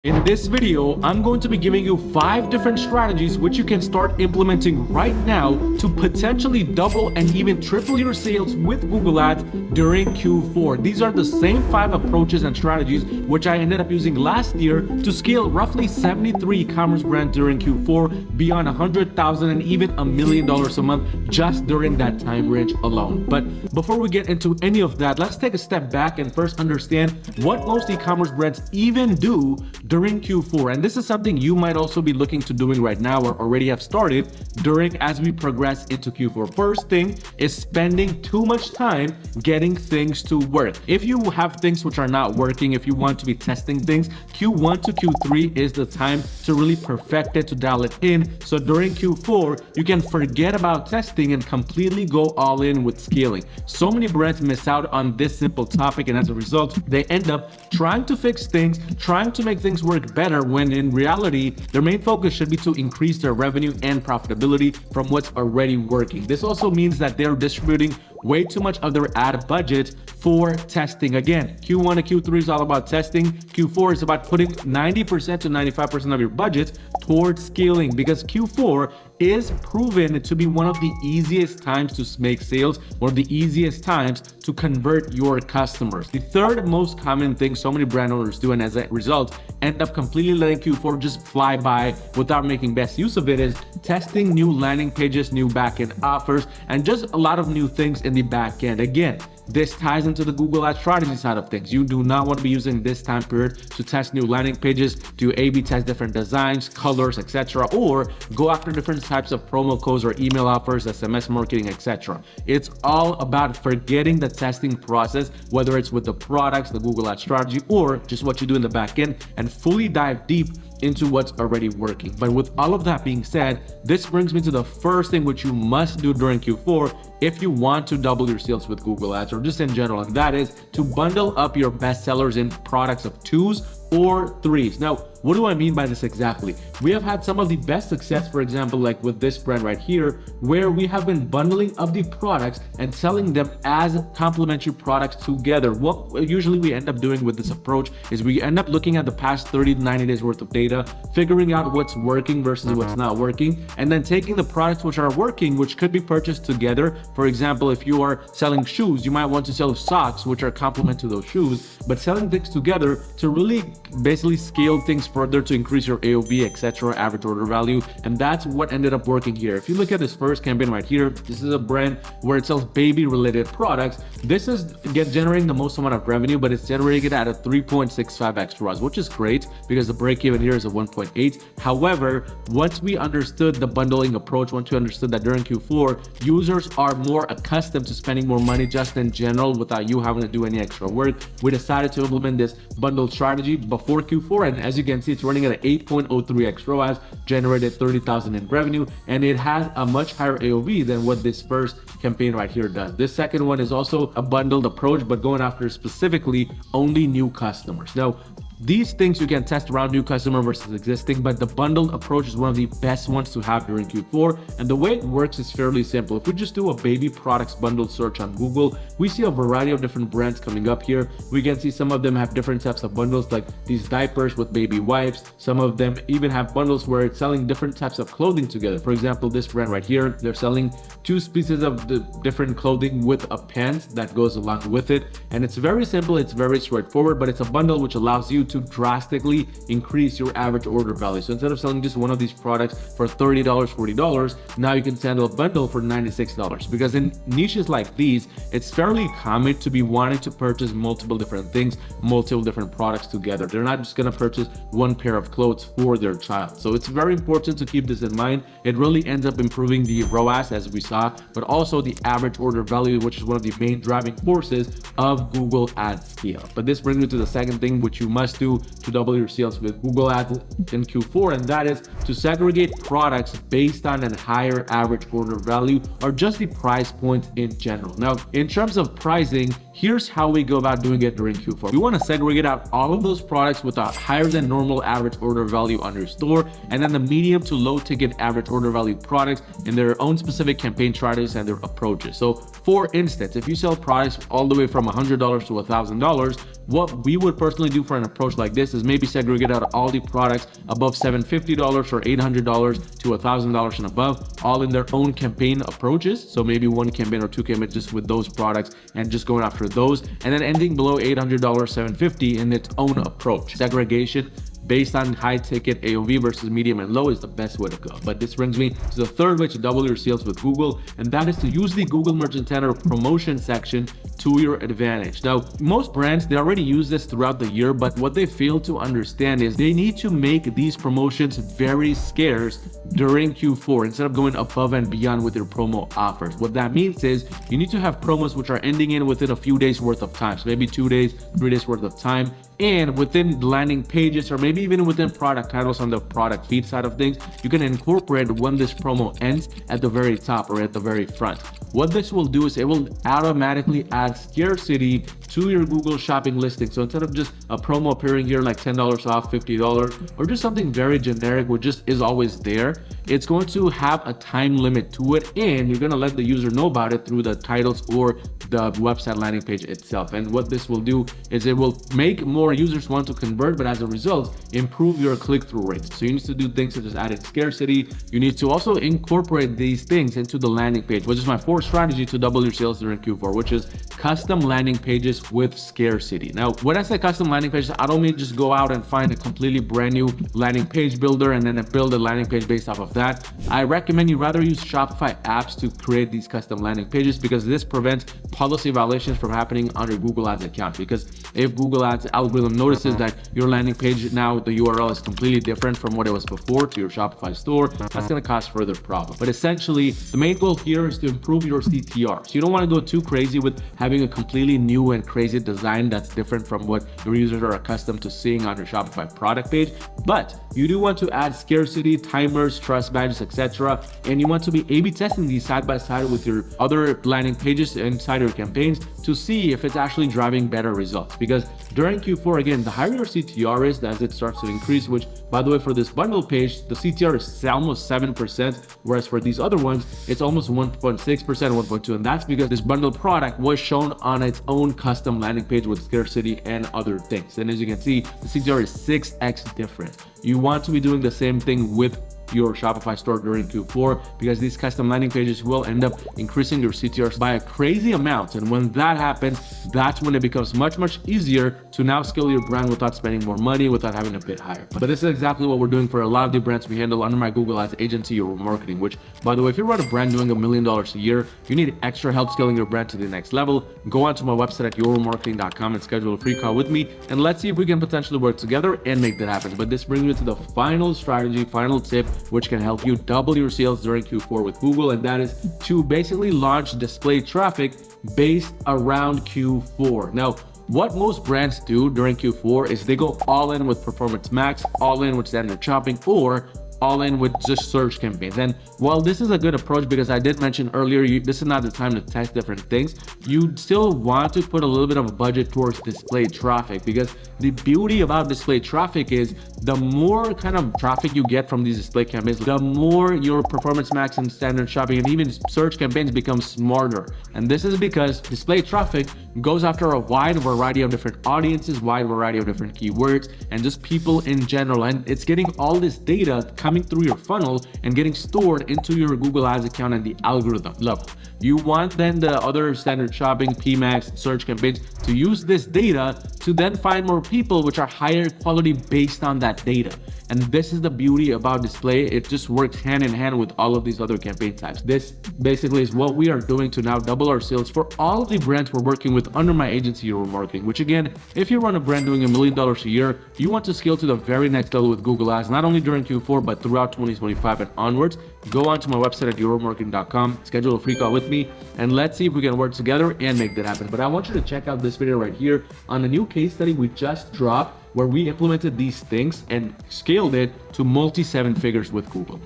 In this video, I'm going to be giving you 5 different strategies which you can start implementing right now to potentially double and even triple your sales with Google Ads during Q4. These are the same 5 approaches and strategies which I ended up using last year to scale roughly 73 e-commerce brands during Q4 beyond 100,000 and even $1 million a month just during that time range alone. But before we get into any of that, let's take a step back and first understand what most e-commerce brands even do during Q4. And this is something you might also be looking to doing right now or already have started during as we progress into Q4. First thing is spending too much time getting things to work. If you have things which are not working, if you want to be testing things, Q1 to Q3 is the time to really perfect it, to dial it in. So during Q4, you can forget about testing and completely go all in with scaling. So many brands miss out on this simple topic, and as a result, they end up trying to fix things, trying to make things work better, when in reality, their main focus should be to increase their revenue and profitability from what's already working. This also means that they're distributing way too much of their ad budget for testing. Again, Q1 to Q3 is all about testing. Q4 is about putting 90% to 95% of your budget towards scaling, because Q4 is proven to be one of the easiest times to make sales, or the easiest times to convert your customers. The third most common thing so many brand owners do, and as a result end up completely letting Q4 just fly by without making best use of it, is testing new landing pages, new backend offers, and just a lot of new things in the backend. Again, this ties into the Google Ads strategy side of things. You do not want to be using this time period to test new landing pages, to A/B test different designs, colors, etc., or go after different types of promo codes or email offers, SMS marketing, etc. It's all about forgetting the testing process, whether it's with the products, the Google Ads strategy, or just what you do in the back end, and fully dive deep into what's already working. But with all of that being said, this brings me to the first thing which you must do during Q4 if you want to double your sales with Google Ads, or just in general, and that is to bundle up your best sellers in products of 2s or 3s. Now, what do I mean by this exactly? We have had some of the best success, for example, like with this brand right here, where we have been bundling up the products and selling them as complementary products together. What usually we end up doing with this approach is we end up looking at the past 30 to 90 days worth of data, figuring out what's working versus what's not working, and then taking the products which are working, which could be purchased together. For example, if you are selling shoes, you might want to sell socks, which are complement to those shoes, but selling things together to really basically scale things further to increase your AOV, etc., average order value. And that's what ended up working here. If you look at this first campaign right here, this is a brand where it sells baby related products. This is generating the most amount of revenue, but it's generating it at a 3.65x ROAS, which is great because the break even here is a 1.8. However, once we understood the bundling approach, once we understood that during Q4, users are more accustomed to spending more money just in general without you having to do any extra work, we decided to implement this bundle strategy before Q4. And as you can see, it's running at an 8.03x ROAS, generated 30,000 in revenue, and it has a much higher AOV than what this first campaign right here does. This second one is also a bundled approach, but going after specifically only new customers. Now, these things you can test around new customer versus existing, but the bundled approach is one of the best ones to have during Q4. And the way it works is fairly simple. If we just do a baby products bundle search on Google, we see a variety of different brands coming up here. We can see some of them have different types of bundles, like these diapers with baby wipes. Some of them even have bundles where it's selling different types of clothing together. For example, this brand right here, they're selling 2 pieces of the different clothing with a pants that goes along with it. And it's very simple, it's very straightforward, but it's a bundle which allows you to drastically increase your average order value. So instead of selling just one of these products for $30, $40, now you can sell a bundle for $96. Because in niches like these, it's fairly common to be wanting to purchase multiple different things, multiple different products together. They're not just going to purchase one pair of clothes for their child. So it's very important to keep this in mind. It really ends up improving the ROAS, as we saw, but also the average order value, which is one of the main driving forces of Google Ads scale. But this brings me to the second thing which you must do to double your sales with Google Ads in Q4, and that is to segregate products based on a higher average order value or just the price point in general. Now, in terms of pricing, here's how we go about doing it during Q4. We want to segregate out all of those products with a higher than normal average order value on your store, and then the medium to low ticket average order value products in their own specific campaign strategies and their approaches. So for instance, if you sell products all the way from $100 to $1,000, what we would personally do for an approach like this is maybe segregate out all the products above $750 or $800 to $1,000 and above, all in their own campaign approaches. So maybe one campaign or two campaigns just with those products and just going after those, and then ending below $800, $750 in its own approach. Segregation based on high ticket AOV versus medium and low is the best way to go. But this brings me to the third way to double your sales with Google, and that is to use the Google Merchant Center promotion section to your advantage. Now, most brands, they already use this throughout the year, but what they fail to understand is they need to make these promotions very scarce during Q4 instead of going above and beyond with your promo offers. What that means is you need to have promos which are ending in within a few days worth of time. So maybe 2 days, 3 days worth of time. And within landing pages, or maybe even within product titles on the product feed side of things, you can incorporate when this promo ends at the very top or at the very front. What this will do is it will automatically add scarcity to your Google shopping listing. So instead of just a promo appearing here like $10 off, $50, or just something very generic which just is always there, it's going to have a time limit to it, and you're going to let the user know about it through the titles or the website landing page itself. And what this will do is it will make more users want to convert, but as a result, improve your click-through rates. So you need to do things such as adding scarcity. You need to also incorporate these things into the landing page, which is my fourth strategy to double your sales during Q4, which is custom landing pages with scarcity. Now, when I say custom landing pages, I don't mean just go out and find a completely brand new landing page builder and then build a landing page based off of that. I recommend you rather use Shopify apps to create these custom landing pages, because this prevents policy violations from happening on your Google Ads account. Because if Google Ads algorithm notices that your landing page now, the URL is completely different from what it was before to your Shopify store, that's going to cause further problems. But essentially, the main goal here is to improve your CTR. So you don't want to go too crazy with having a completely new and crazy design that's different from what your users are accustomed to seeing on your Shopify product page. But you do want to add scarcity, timers, trust badges, etc. And you want to be A/B testing these side by side with your other landing pages inside your campaigns to see if it's actually driving better results. Because during Q4, again, the higher your CTR is as it starts to increase, which by the way, for this bundle page, the CTR is almost 7%, whereas for these other ones, it's almost 1.6%, 1.2%. And that's because this bundle product was shown on its own custom landing page with scarcity and other things. And as you can see, the CTR is 6x different. You want to be doing the same thing with your Shopify store during Q4, because these custom landing pages will end up increasing your CTRs by a crazy amount. And when that happens, that's when it becomes much easier to now scale your brand without spending more money, without having to bid higher. But this is exactly what we're doing for a lot of the brands we handle under my Google Ads agency, Your Marketing, which, by the way, if you run a brand doing $1 million a year, you need extra help scaling your brand to the next level, go onto my website at yourmarketing.com and schedule a free call with me, and let's see if we can potentially work together and make that happen. But this brings me to the final strategy, final tip, which can help you double your sales during Q4 with Google, and that is to basically launch display traffic based around Q4. Now, what most brands do during Q4 is they go all in with Performance Max, all in with standard shopping, or all in with just search campaigns. And while this is a good approach, because I did mention earlier, this is not the time to test different things, you still want to put a little bit of a budget towards display traffic, because the beauty about display traffic is the more kind of traffic you get from these display campaigns, the more your Performance Max and standard shopping and even search campaigns become smarter. And this is because display traffic goes after a wide variety of different audiences, wide variety of different keywords, and just people in general. And it's getting all this data coming through your funnel and getting stored into your Google Ads account and the algorithm level. You want then the other standard shopping, PMax, search campaigns to use this data to then find more people which are higher quality based on that data. And this is the beauty about display. It just works hand in hand with all of these other campaign types. This basically is what we are doing to now double our sales for all of the brands we're working with under my agency, Your Marketing, which again, if you run a brand doing $1 million a year, you want to scale to the very next level with Google Ads, not only during Q4, but throughout 2025 and onwards. Go onto my website at yourmarketing.com, schedule a free call with me, and let's see if we can work together and make that happen. But I want you to check out this video right here on a new case study we just dropped where we implemented these things and scaled it to multi 7 figures with Google.